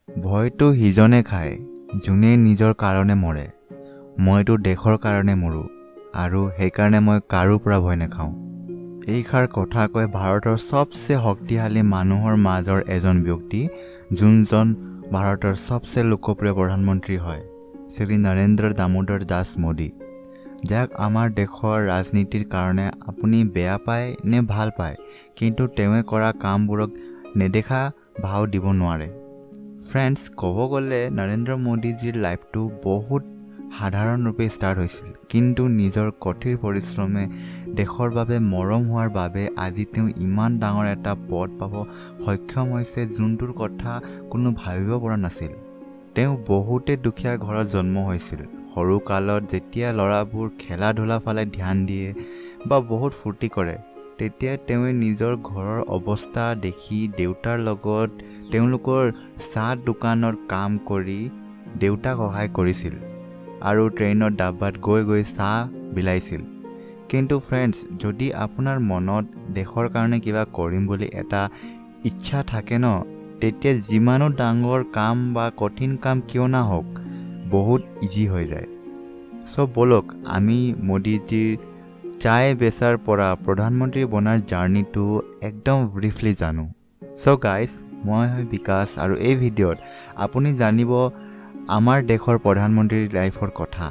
ভয়টো সিজনে খায় যোনে নিজৰ কাৰণে মৰে। মইতো দেশৰ কাৰণে মৰো আৰু সেইকাৰণে মই কাৰো পৰা ভয় নাখাওঁ। এইষাৰ কথা কৈ ভাৰতৰ সবচে শক্তিশালী মানুহৰ মাজৰ এজন ব্যক্তি, যোনজন ভাৰতৰ সবচে লোকপ্ৰিয় প্ৰধানমন্ত্ৰী হয়, শ্ৰী নৰেন্দ্ৰ দামোদৰ দাস মোদী, যাক আমাৰ দেশৰ ৰাজনীতিৰ কাৰণে আপুনি বেয়া পায় নে ভাল পায়, কিন্তু তেওঁৱে কৰা কামবোৰক নেদেখা ভাও দিব নোৱাৰে। ফ্ৰেণ্ডছ, ক'ব গ'লে নৰেন্দ্ৰ মোদীজীৰ লাইফটো বহুত সাধাৰণ ৰূপে ষ্টাৰ্ট হৈছিল, কিন্তু নিজৰ কঠিন পৰিশ্ৰমে দেশৰ বাবে মৰম হোৱাৰ বাবে আজি তেওঁ ইমান ডাঙৰ এটা পদ পাব সক্ষম হৈছে, যোনটোৰ কথা কোনো ভাবিব পৰা নাছিল। তেওঁ বহুতে দুখীয়া ঘৰত জন্ম হৈছিল। সৰু কালত যেতিয়া ল'ৰাবোৰ খেলা ধূলা ফালে ধ্যান দিয়ে বা বহুত ফূৰ্তি কৰে, তেতিয়া তেওঁৱে নিজৰ ঘৰৰ অৱস্থা দেখি দেউতাৰ লগত তেওঁলোকৰ চাহ দোকানত কাম কৰি দেউতাক সহায় কৰিছিল আৰু ট্ৰেইনৰ ডাব্বাত গৈ গৈ চাহ বিলাইছিল। কিন্তু ফ্ৰেণ্ডছ, যদি আপোনাৰ মনত দেশৰ কাৰণে কিবা কৰিম বুলি এটা ইচ্ছা থাকে ন, তেতিয়া যিমানো ডাঙৰ কাম বা কঠিন কাম কিয় না হওক, বহুত ইজি হৈ যায়। চ' বলক আমি মোদীজীৰ চাই বেচাৰ পৰা প্ৰধানমন্ত্ৰী বনাৰ জাৰ্নিটো একদম ব্ৰিফলি জানো। চ' গাইজ, মই হয় বিকাশ আৰু এই ভিডিঅ'ত আপুনি জানিব আমাৰ দেশৰ প্ৰধানমন্ত্ৰীৰ লাইফৰ কথা।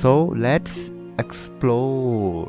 চ' লেটছ এক্সপ্ল'ৰ।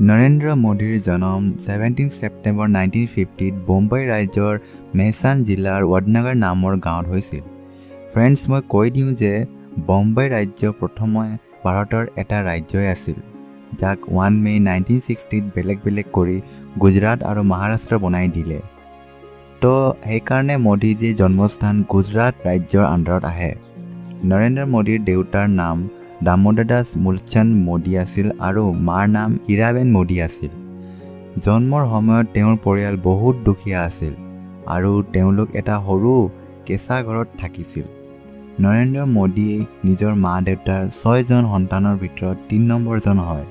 নৰেন্দ্ৰ মোদীৰ জন্ম 17 ছেপ্টেম্বৰ 1950 বোম্বাই ৰাজ্যৰ মেহচান জিলাৰ ৱডনগৰ নামৰ গাঁৱত হৈছিল। ফ্ৰেণ্ডছ, মই কৈ দিওঁ যে বোম্বাই ৰাজ্য প্ৰথমে ভাৰতৰ এটা ৰাজ্যই আছিল, যাক 1 মে 1960 বেলেগ বেলেগ কৰি গুজৰাট আৰু মহাৰাষ্ট্ৰ বনাই দিলে। তো সেইকাৰণে মোদীজীৰ জন্মস্থান গুজৰাট ৰাজ্যৰ আণ্ডাৰত আহে। নৰেন্দ্ৰ মোদীৰ দেউতাৰ নাম দামোদৰ দাস মূলচন্দ মোদী আছিল আৰু মাৰ নাম হীৰাবেন মোদী আছিল। জন্মৰ সময়ত তেওঁৰ পৰিয়াল বহুত দুখীয়া আছিল আৰু তেওঁলোক এটা সৰু কেঁচা ঘৰত থাকিছিল। নৰেন্দ্ৰ মোদী নিজৰ মা দেউতাৰ 6জন সন্তানৰ ভিতৰত 3 নম্বৰজন হয়।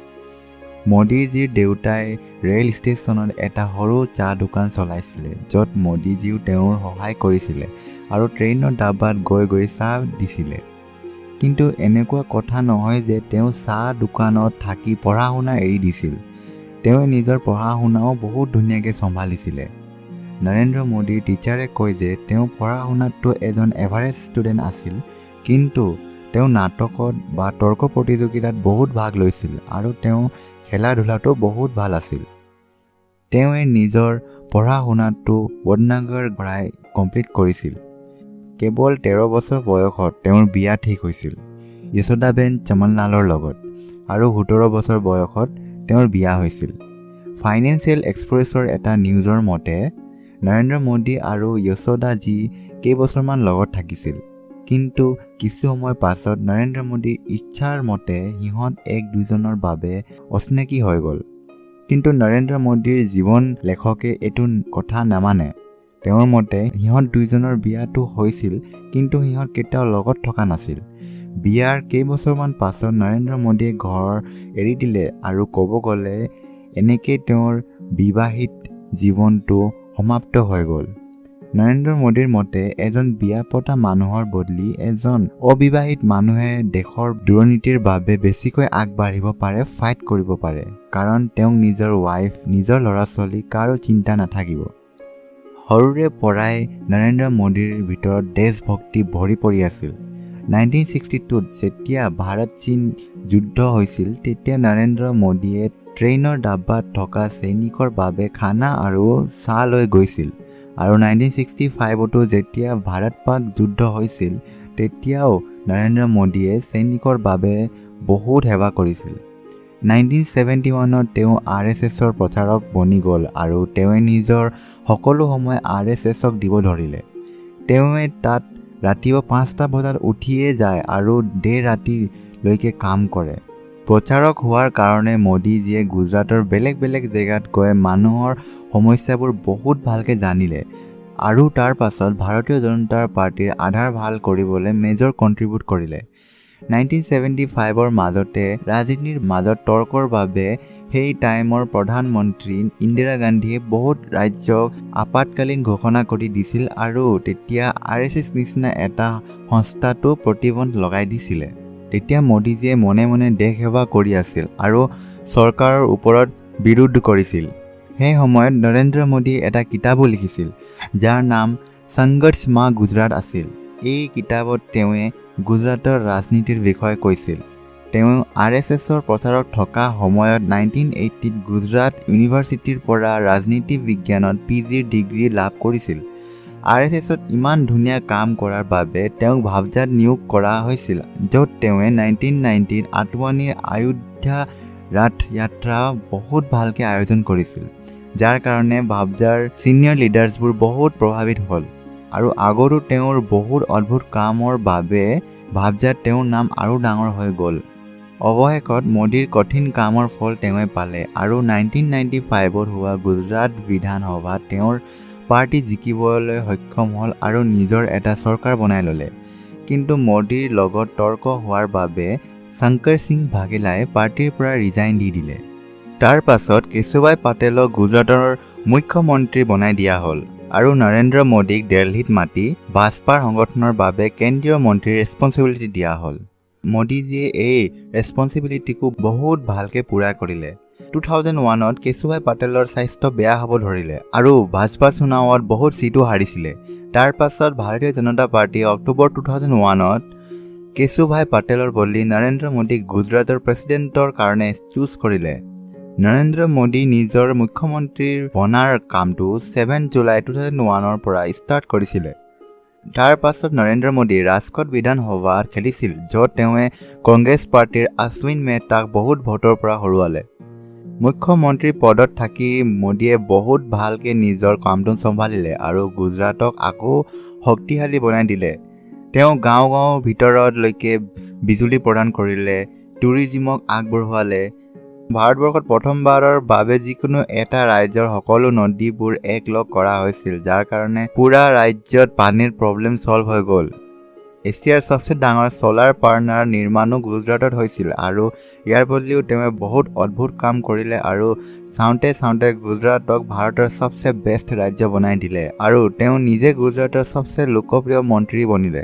মোদীজীৰ দেউতাই ৰেল ষ্টেচনত এটা সৰু চাহ দোকান চলাইছিলে, য'ত মোদীজীও তেওঁৰ সহায় কৰিছিলে আৰু ট্ৰেইনৰ ডাব্বাত গৈ গৈ চাহ দিছিলে। কিন্তু এনেকুৱা কথা নহয় যে তেওঁ চাহ দোকানত থাকি পঢ়া শুনা এৰি দিছিল। তেওঁ নিজৰ পঢ়া শুনাও বহুত ধুনীয়াকৈ চম্ভালিছিলে। নৰেন্দ্ৰ মোদীৰ টিচাৰে কয় যে তেওঁ পঢ়া শুনাততো এজন এভাৰেজ ষ্টুডেণ্ট আছিল, কিন্তু তেওঁ নাটকত বা তৰ্ক প্ৰতিযোগিতাত বহুত ভাগ লৈছিল আৰু তেওঁ খেলা ধূলাতো বহুত ভাল আছিল। তেওঁৱে নিজৰ পঢ়া শুনাটো ৱডনগৰ পৰাই কমপ্লিট কৰিছিল। কেৱল 13 বছৰ বয়সত তেওঁৰ বিয়া ঠিক হৈছিল যশোদাবেন চমনলালৰ লগত আৰু 17 বছৰ বয়সত তেওঁৰ বিয়া হৈছিল। ফাইনেন্সিয়েল এক্সপ্ৰেছৰ এটা নিউজৰ মতে নৰেন্দ্ৰ মোদী আৰু যশোদাজী কেইবছৰমান লগত থাকিছিল, কিন্তু কিছু সময় পাছত নৰেন্দ্ৰ মোদীৰ ইচ্ছাৰ মতে সিহঁত এক দুজনৰ বাবে অচিনাকি হৈ গ'ল। কিন্তু নৰেন্দ্ৰ মোদীৰ জীৱন লেখকে এইটো কথা নামানে। তেওঁৰ মতে সিহঁত দুইজনৰ বিয়াটো হৈছিল, কিন্তু সিহঁত কেতিয়াও লগত থকা নাছিল। বিয়াৰ কেইবছৰমান পাছত নৰেন্দ্ৰ মোদীয়ে ঘৰ এৰি দিলে আৰু ক'ব গ'লে এনেকৈ তেওঁৰ বিবাহিত জীৱনটো সমাপ্ত হৈ গ'ল। নৰেন্দ্ৰ মোদীৰ মতে এজন বিয়া পতা মানুহৰ বদলি এজন অবিবাহিত মানুহে দেশৰ দুৰ্নীতিৰ বাবে বেছিকৈ আগবাঢ়িব পাৰে, ফাইট কৰিব পাৰে, কাৰণ তেওঁক নিজৰ ৱাইফ, নিজৰ ল'ৰা ছোৱালী কাৰো চিন্তা নাথাকিব। সৰুৰে পৰাই নৰেন্দ্ৰ মোদীৰ ভিতৰত দেশভক্তি ভৰি পৰি আছিল। 1962ত যেতিয়া ভাৰত চীন যুদ্ধ হৈছিল, তেতিয়া নৰেন্দ্ৰ মোদীয়ে ট্ৰেইনৰ ডাব্বাত থকা সৈনিকৰ বাবে খানা আৰু চাহ লৈ গৈছিল আৰু 1965তো যেতিয়া ভাৰত পাক যুদ্ধ হৈছিল, তেতিয়াও নৰেন্দ্ৰ মোদীয়ে সৈনিকৰ বাবে বহুত সেৱা কৰিছিল। 1971ত তেওঁ RSSৰ প্ৰচাৰক বনি গ'ল আৰু তেওঁৱে নিজৰ সকলো সময় RSSক দিব ধৰিলে। তেওঁৱে তাত ৰাতিপুৱা 5টা বজাত উঠিয়ে যায় আৰু দেৰ ৰাতিলৈকে কাম কৰে। প্ৰচাৰক হোৱাৰ কাৰণে মোদীজীয়ে গুজৰাটৰ বেলেগ বেলেগ জেগাত গৈ মানুহৰ সমস্যাবোৰ বহুত ভালকৈ জানিলে আৰু তাৰ পাছত ভাৰতীয় জনতা পাৰ্টিৰ আধাৰ ভাল কৰিবলৈ মেজৰ কণ্ট্ৰিবিউট কৰিলে। 1975 মাজতে ৰাজনীতিৰ মাজত তৰ্কৰ বাবে সেই টাইমৰ প্ৰধানমন্ত্ৰী ইন্দিৰা গান্ধীয়ে বহুত ৰাজ্যক আপাতকালীন ঘোষণা কৰি দিছিল আৰু তেতিয়া RSS নিচিনা এটা সংস্থাটো প্ৰতিবন্ধ লগাই দিছিলে। তেতিয়া মোদীজীয়ে মনে মনে দেশ সেৱা কৰি আছিল আৰু চৰকাৰৰ ওপৰত বিৰোধ কৰিছিল। সেই সময়ত নৰেন্দ্ৰ মোদীয়ে এটা কিতাপো লিখিছিল যাৰ নাম সংঘৰ্ষ মা গুজৰাট আছিল। এই কিতাপত তেওঁৱে গুজৰাটৰ ৰাজনীতিৰ বিষয়ে কৈছিল। তেওঁ RSSৰ প্ৰচাৰক থকা সময়ত 1980ত গুজৰাট ইউনিভাৰ্চিটিৰ পৰা ৰাজনীতি বিজ্ঞানত PG ডিগ্ৰী লাভ কৰিছিল। RSSত ইমান ধুনীয়া কাম কৰাৰ বাবে তেওঁক ভাবজাত নিয়োগ কৰা হৈছিল, য'ত তেওঁৱে 1990ত আদৱানীৰ অযোধ্যা ৰাথ যাত্ৰা বহুত ভালকৈ আয়োজন কৰিছিল, যাৰ কাৰণে ভাবজাৰ ছিনিয়ৰ লিডাৰ্ছবোৰ বহুত প্ৰভাৱিত হ'ল। আৰু আগৰো তেওঁৰ বহুত অদ্ভুত কামৰ বাবে ভাবজাত তেওঁৰ নাম আৰু ডাঙৰ হৈ গ'ল। অৱশেষত মোদীৰ কঠিন কামৰ ফল তেওঁৱে পালে আৰু 1995ত হোৱা গুজৰাট বিধানসভাত তেওঁৰ পাৰ্টি জিকিবলৈ সক্ষম হ'ল আৰু নিজৰ এটা চৰকাৰ বনাই ল'লে। কিন্তু মোদীৰ লগত তৰ্ক হোৱাৰ বাবে শংকৰ সিং ভাগেলাই পাৰ্টিৰ পৰা ৰিজাইন দি দিলে। তাৰ পাছত কেশুভাই পাটেলক গুজৰাটৰ মুখ্যমন্ত্ৰী বনাই দিয়া হ'ল আৰু নৰেন্দ্ৰ মোদীক দিল্লীত মাতি ভাজপাৰ সংগঠনৰ বাবে কেন্দ্ৰীয় মন্ত্ৰীৰ ৰেছপন্সিবিলিটি দিয়া হ'ল। মোদীজীয়ে এই ৰেছপন্সিবিলিটিকো বহুত ভালকৈ পূৰা কৰিলে। 2001ত কেশুভাই পাটেলৰ স্বাস্থ্য বেয়া হ'ব ধৰিলে আৰু ভাজপা চুনাৱত বহুত চিটো হাৰিছিলে। তাৰ পাছত ভাৰতীয় জনতা পাৰ্টীয়ে অক্টোবৰ 2001ত কেশুভাই পাটেলৰ বদলি নৰেন্দ্ৰ মোদীক গুজৰাটৰ প্ৰেছিডেণ্টৰ কাৰণে চুজ কৰিলে। নৰেন্দ্ৰ মোদী নিজৰ মুখ্যমন্ত্ৰীৰ বনাৰ কামটো 7 জুলাই 2001ৰ পৰা ষ্টাৰ্ট কৰিছিলে। তাৰ পাছত নৰেন্দ্ৰ মোদীয়ে ৰাজকোট বিধানসভাত খেলিছিল, য'ত তেওঁৱে কংগ্ৰেছ পাৰ্টীৰ অশ্বিন মেহতাক বহুত ভোটৰ পৰা হৰুৱালে। মুখ্যমন্ত্ৰী পদত থাকি মোদীয়ে বহুত ভালকৈ নিজৰ কামটো চম্ভালিলে আৰু গুজৰাটক আকৌ শক্তিশালী বনাই দিলে। তেওঁ গাঁও ভিতৰলৈকে বিজুলী প্ৰদান কৰিলে, টুৰিজিমক আগবঢ়োৱালে। ভাৰতবৰ্ষত প্ৰথমবাৰৰ বাবে যিকোনো এটা ৰাজ্যৰ সকলো নদীবোৰ একলগ কৰা হৈছিল, যাৰ কাৰণে পুৰা ৰাজ্যত পানীৰ প্ৰব্লেম ছল্ভ হৈ গ'ল। এছিয়াৰ চবচে ডাঙৰ ছলাৰ পাৰ্নাৰ নিৰ্মাণো গুজৰাটত হৈছিল আৰু ইয়াৰ বদলিও তেওঁ বহুত অদ্ভুত কাম কৰিলে আৰু চাওঁতে গুজৰাটক ভাৰতৰ চবচে বেষ্ট ৰাজ্য বনাই দিলে আৰু তেওঁ নিজে গুজৰাটৰ চবচে লোকপ্ৰিয় মন্ত্ৰী বনিলে।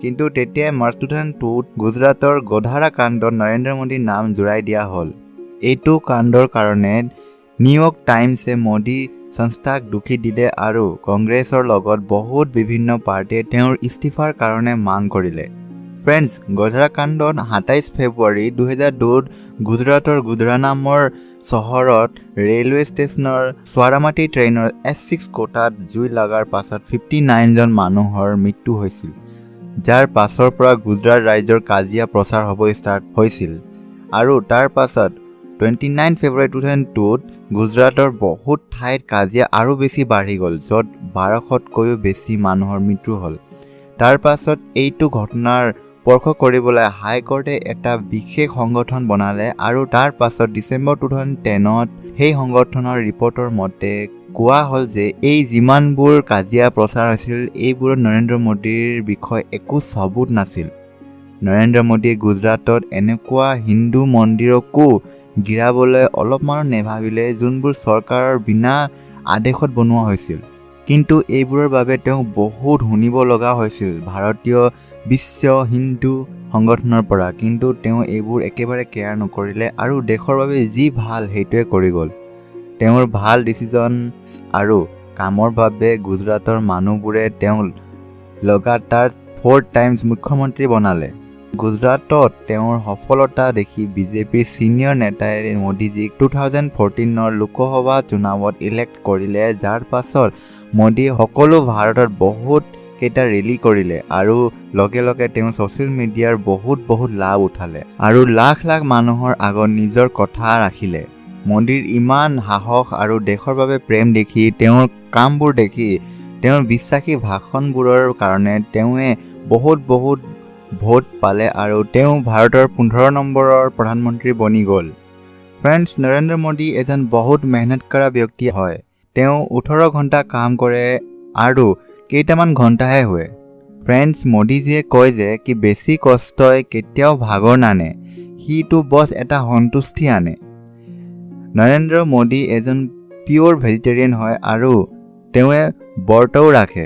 কিন্তু তেতিয়াই মাৰ্চ 2002ত গুজৰাটৰ গোধাৰা কাণ্ডত নৰেন্দ্ৰ মোদীৰ নাম জোৰাই দিয়া হ'ল। এইটো কাণ্ডৰ কাৰণে নিউয়ৰ্ক টাইমছে মোদী সংস্থাক দোষী দিলে আৰু কংগ্ৰেছৰ লগত বহুত বিভিন্ন পাৰ্টিয়ে তেওঁৰ ইস্তিফাৰ কাৰণে মাং কৰিলে। ফ্ৰেণ্ডছ, গোধাৰা কাণ্ডত 27 ফেব্ৰুৱাৰী 2002ত গুজৰাটৰ গোধৰা নামৰ চহৰত ৰেলৱে ষ্টেচনৰ স্বাৰামতি ট্ৰেইনৰ S6 কোঠাত জুই লগাৰ পাছত 59জন মানুহৰ মৃত্যু হৈছিল, যাৰ পাছৰ পৰা গুজৰাট ৰাজ্যৰ কাজিয়া প্ৰচাৰ হ'ব ষ্টাৰ্ট হৈছিল। আৰু তাৰ পাছত 29 ফেব্ৰুৱাৰী 2002ত গুজৰাটৰ বহুত ঠাইত কাজিয়া আৰু বেছি বাঢ়ি গ'ল, য'ত 1200তকৈও বেছি মানুহৰ মৃত্যু হ'ল। তাৰ পাছত এইটো ঘটনাৰ পৰীক্ষা কৰিবলৈ হাইকোৰ্টে এটা বিশেষ সংগঠন বনালে আৰু তাৰ পাছত ডিচেম্বৰ 2010ত সেই সংগঠনৰ ৰিপৰ্টৰ মতে কোৱা হ'ল যে এই যিমানবোৰ কাজিয়া প্ৰচাৰ হৈছিল এইবোৰত নৰেন্দ্ৰ মোদীৰ বিষয়ে একো সবুত নাছিল। নৰেন্দ্ৰ মোদীয়ে গুজৰাটত এনেকুৱা হিন্দু মন্দিৰকো গিৰাবলৈ অলপমানো নেভাবিলে, যোনবোৰ চৰকাৰৰ বিনা আদেশত বনোৱা হৈছিল। কিন্তু এইবোৰৰ বাবে তেওঁ বহুত শুনিব লগা হৈছিল ভাৰতীয় বিশ্ব হিন্দু সংগঠনৰ পৰা, কিন্তু তেওঁ এইবোৰ একেবাৰে কেয়াৰ নকৰিলে আৰু দেশৰ বাবে যি ভাল সেইটোৱে কৰি গ'ল। তেওঁৰ ভাল ডিচিশ্যনছ আৰু কামৰ বাবে গুজৰাটৰ মানুহবোৰে তেওঁক লগাতাৰ 4 টাইমছ মুখ্যমন্ত্ৰী বনালে। গুজৰাটত তেওঁৰ সফলতা দেখি বিজেপিৰ ছিনিয়ৰ নেতাই মোদীজীক 2014ৰ লোকসভা চুনাৱত ইলেক্ট কৰিলে, যাৰ পাছত মোদীয়ে সকলো ভাৰতত বহুত কেইটা ৰেলী কৰিলে আৰু লগে লগে তেওঁ ছ'চিয়েল মিডিয়াৰ বহুত লাভ উঠালে আৰু লাখ মানুহৰ আগত নিজৰ কথা ৰাখিলে। মোদীৰ ইমান সাহস আৰু দেশৰ বাবে প্ৰেম দেখি, তেওঁৰ কামবোৰ দেখি, তেওঁৰ বিশ্বাসী ভাষণবোৰৰ কাৰণে তেওঁৱে বহুত ভোট পালে আৰু তেওঁ ভাৰতৰ 15 নম্বৰৰ প্ৰধানমন্ত্ৰী বনি গ'ল। ফ্ৰেণ্ডছ, নৰেন্দ্ৰ মোদী এজন বহুত মেহনত কৰা ব্যক্তি হয়। তেওঁ 18 ঘণ্টা কাম কৰে আৰু কেইটামান ঘণ্টাহে শুৱে। ফ্ৰেণ্ডছ, মোদীজীয়ে কয় যে কি বেছি কষ্টই কেতিয়াও ভাগৰ নানে, সিটো বছ এটা সন্তুষ্টি আনে। নৰেন্দ্ৰ মোদী এজন পিয়'ৰ ভেজিটেৰিয়ান হয় আৰু তেওঁৱে ব্ৰতও ৰাখে।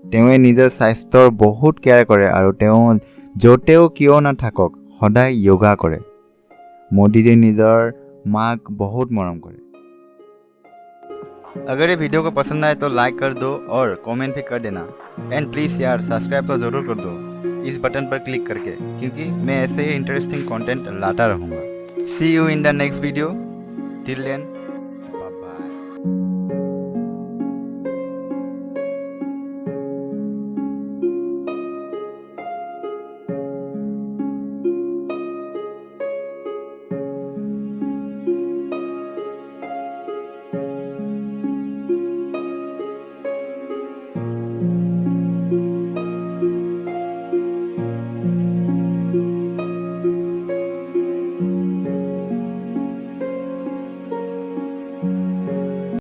তেওঁৱে নিজৰ স্বাস্থ্যৰ বহুত কেয়াৰ কৰে আৰু তেওঁ য'তেও কিয় নাথাকক সদায় য়োগা কৰে। মোদীজীয়ে নিজৰ মাক बहुत मरम करे। अगर ये वीडियो को पसंद आए तो लाइक कर दो और कमेंट भी कर देना। एंड प्लीज़ यार सब्सक्राइब तो ज़रूर कर दो इस बटन पर क्लिक करके, क्योंकि मैं ऐसे ही इंटरेस्टिंग कंटेंट लाता रहूँगा। See you in the next video. Till then